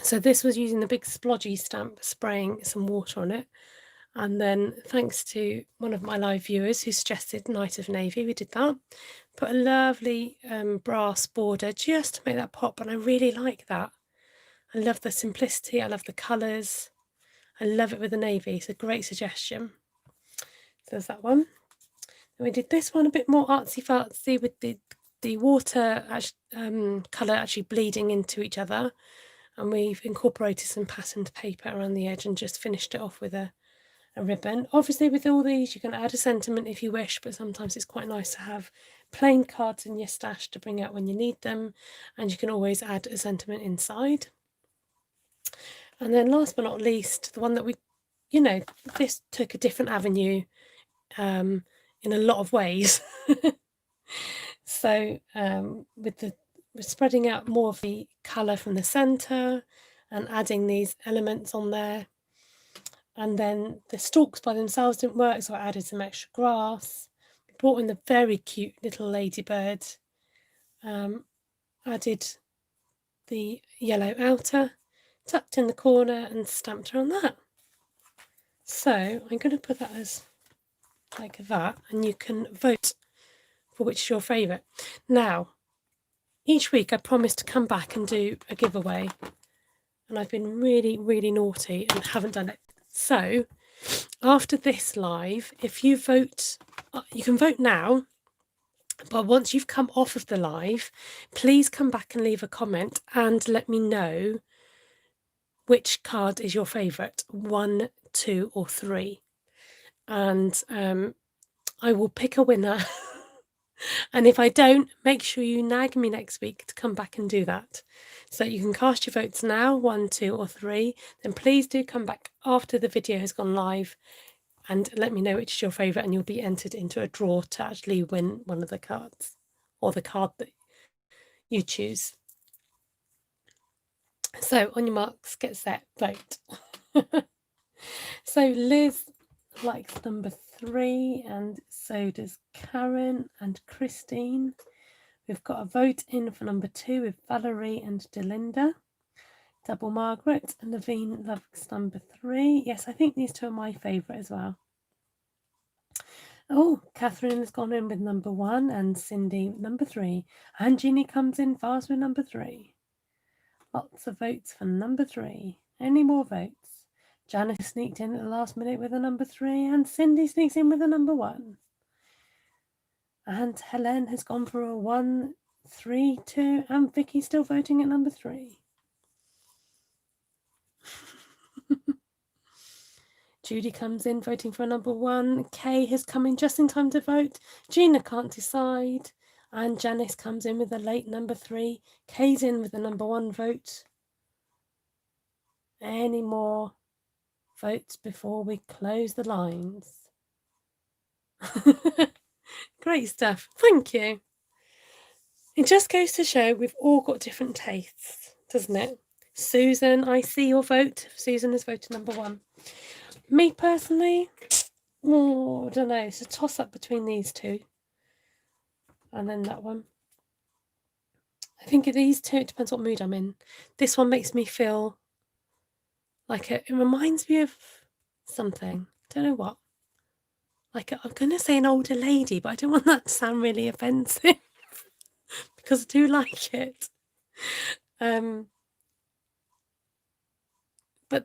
So this was using the big splodgy stamp, spraying some water on it. And then thanks to one of my live viewers who suggested Night of Navy, we did that. Put a lovely brass border just to make that pop, and I really like that. I love the simplicity, I love the colours. I love it with the navy, it's a great suggestion. So there's that one. And we did this one a bit more artsy-fartsy with the water colour actually bleeding into each other. And we've incorporated some patterned paper around the edge and just finished it off with a ribbon. Obviously with all these you can add a sentiment if you wish, but sometimes it's quite nice to have plain cards in your stash to bring out when you need them, and you can always add a sentiment inside. And then last but not least, the one that we, this took a different avenue in a lot of ways. So we're spreading out more of the colour from the centre and adding these elements on there. And then the stalks by themselves didn't work, so I added some extra grass. Brought in the very cute little ladybird. Added the yellow outer, tucked in the corner and stamped her on that. So I'm going to put that as like that, and you can vote for which is your favourite. Now, each week I promise to come back and do a giveaway, and I've been really, really naughty and haven't done it. So after this live, if you vote, you can vote now, but once you've come off of the live, please come back and leave a comment and let me know which card is your favourite, 1, 2 or 3. And I will pick a winner. And if I don't, make sure you nag me next week to come back and do that. So you can cast your votes now, 1, 2 or 3. Then please do come back after the video has gone live and let me know which is your favourite, and you'll be entered into a draw to actually win one of the cards, or the card that you choose. So on your marks, get set, vote. So Liz likes number 3, and so does Karen and Christine. We've got a vote in for number 2 with Valerie and Delinda. Double Margaret and Naveen loves number 3. Yes, I think these two are my favourite as well. Oh, Catherine has gone in with number 1 and Cindy number 3. And Jeannie comes in fast with number 3. Lots of votes for number 3. Any more votes? Janice sneaked in at the last minute with a number 3 and Cindy sneaks in with a number 1. And Helen has gone for a 1, 3, 2 and Vicky's still voting at number 3. Judy comes in voting for number 1. Kay has come in just in time to vote. Gina can't decide. And Janice comes in with a late number 3. Kay's in with the number 1 vote. Any more votes before we close the lines? Great stuff. Thank you. It just goes to show we've all got different tastes, doesn't it? Susan, I see your vote. Susan has voted number 1. Me personally, I don't know. It's a toss-up between these two. And then that one. I think of these two, it depends what mood I'm in. This one makes me feel like it reminds me of something. Don't know what. Like I'm going to say an older lady, but I don't want that to sound really offensive because I do like it. But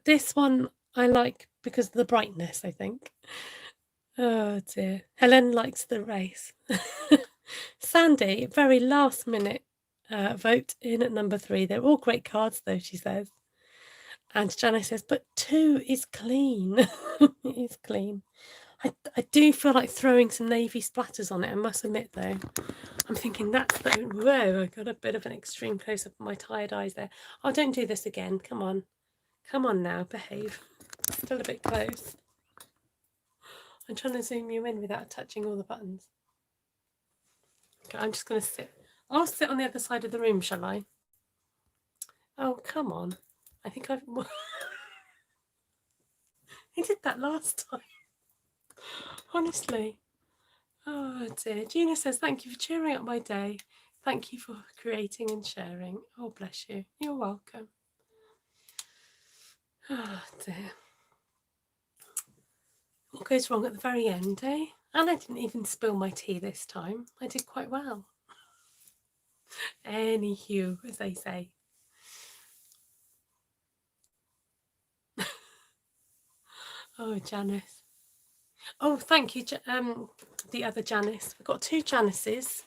this one I like because of the brightness, I think. Oh dear. Helen likes the race. Sandy, very last minute vote in at number 3. They're all great cards though, she says. And Janice says, but 2 is clean. It is clean. I do feel like throwing some navy splatters on it, I must admit though. I'm thinking that's the, whoa, I got a bit of an extreme close-up of my tired eyes there. Oh, don't do this again, come on. Come on now, behave. Still a bit close. I'm trying to zoom you in without touching all the buttons. Okay, I'm just going to sit. I'll sit on the other side of the room, shall I? Oh, come on. I think I've... I did that last time. Honestly. Oh dear. Gina says, thank you for cheering up my day. Thank you for creating and sharing. Oh, bless you. You're welcome. Oh dear. What goes wrong at the very end, eh? And I didn't even spill my tea this time. I did quite well. Anywho, as they say. Oh, Janice. Oh, thank you, the other Janice. We've got 2 Janices.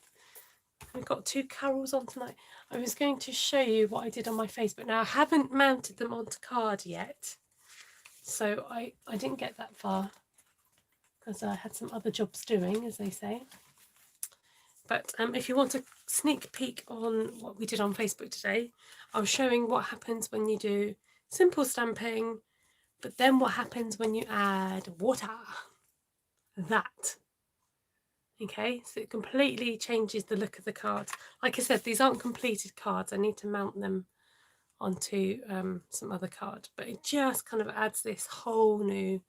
We've got 2 Carols on tonight. I was going to show you what I did on my Facebook. Now, I haven't mounted them onto card yet. So I didn't get that far because I had some other jobs doing, as they say. But if you want a sneak peek on what we did on Facebook today, I was showing what happens when you do simple stamping, but then what happens when you add water. That. Okay, so it completely changes the look of the card. Like I said, these aren't completed cards. I need to mount them onto some other card, but it just kind of adds this whole new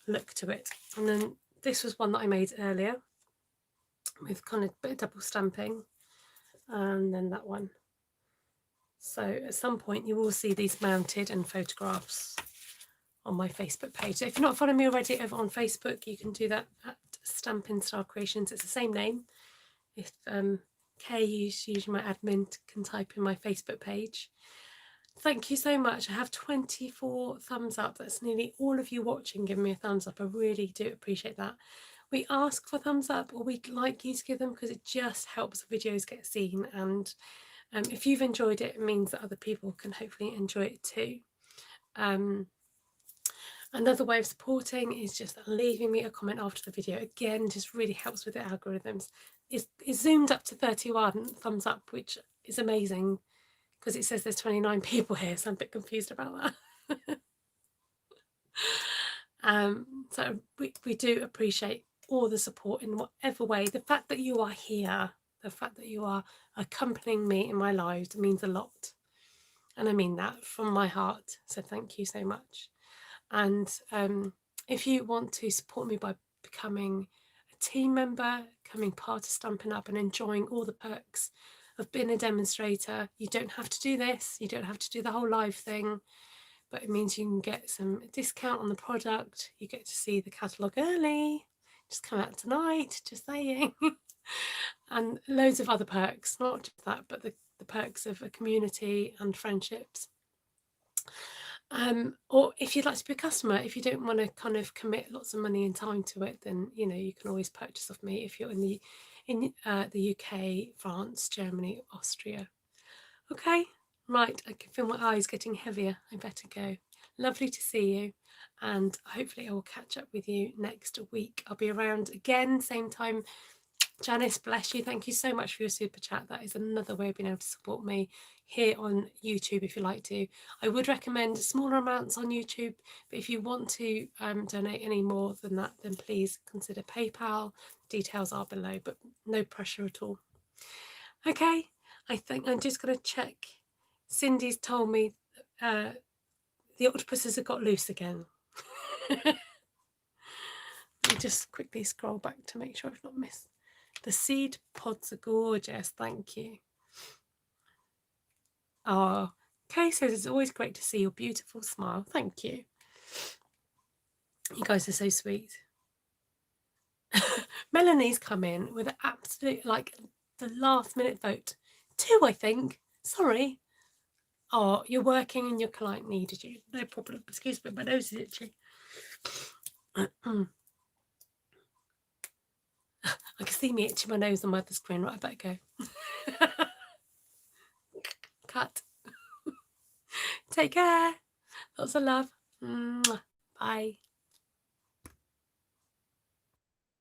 look to it. And then this was one that I made earlier with kind of a bit of double stamping, and then that one. So at some point you will see these mounted and photographs on my Facebook page. So if you're not following me already over on Facebook, you can do that at Stampin Style Creations. It's the same name. If Kay, who's usually my admin, can type in my Facebook page. Thank you so much. I have 24 thumbs up. That's nearly all of you watching giving me a thumbs up. I really do appreciate that. We ask for thumbs up, or we'd like you to give them, because it just helps the videos get seen. And if you've enjoyed it, it means that other people can hopefully enjoy it too. Another way of supporting is just leaving me a comment after the video. Again, just really helps with the algorithms. It's zoomed up to 31 thumbs up, which is amazing because it says there's 29 people here, so I'm a bit confused about that. So we do appreciate all the support in whatever way. The fact that you are here, the fact that you are accompanying me in my lives means a lot. And I mean that from my heart. So thank you so much. And if you want to support me by becoming a team member, becoming part of Stampin' Up and enjoying all the perks of being a demonstrator, you don't have to do this. You don't have to do the whole live thing, but it means you can get some discount on the product. You get to see the catalogue early, just come out tonight, just saying. And loads of other perks, not just that, but the perks of a community and friendships. Or if you'd like to be a customer, if you don't want to kind of commit lots of money and time to it, then you know you can always purchase off me if you're in the UK, France, Germany, Austria. Okay, right. I can feel my eyes getting heavier. I better go. Lovely to see you, and hopefully I will catch up with you next week. I'll be around again, same time. Janice, bless you. Thank you so much for your super chat. That is another way of being able to support me here on YouTube if you like to. I would recommend smaller amounts on YouTube, but if you want to donate any more than that, then please consider PayPal. Details are below, but no pressure at all. Okay, I think I'm just going to check. Cindy's told me the octopuses have got loose again. Let me just quickly scroll back to make sure I've not missed. The seed pods are gorgeous, thank you. Oh, Kay says it's always great to see your beautiful smile. Thank you. You guys are so sweet. Melanie's come in with an absolute, like, the last minute vote. 2, I think. Sorry. Oh, you're working and your client needed you. No problem. Excuse me, my nose is itchy. I can see me itching my nose on my other screen. Right, I better go. Cut. Take care. Lots of love. Bye.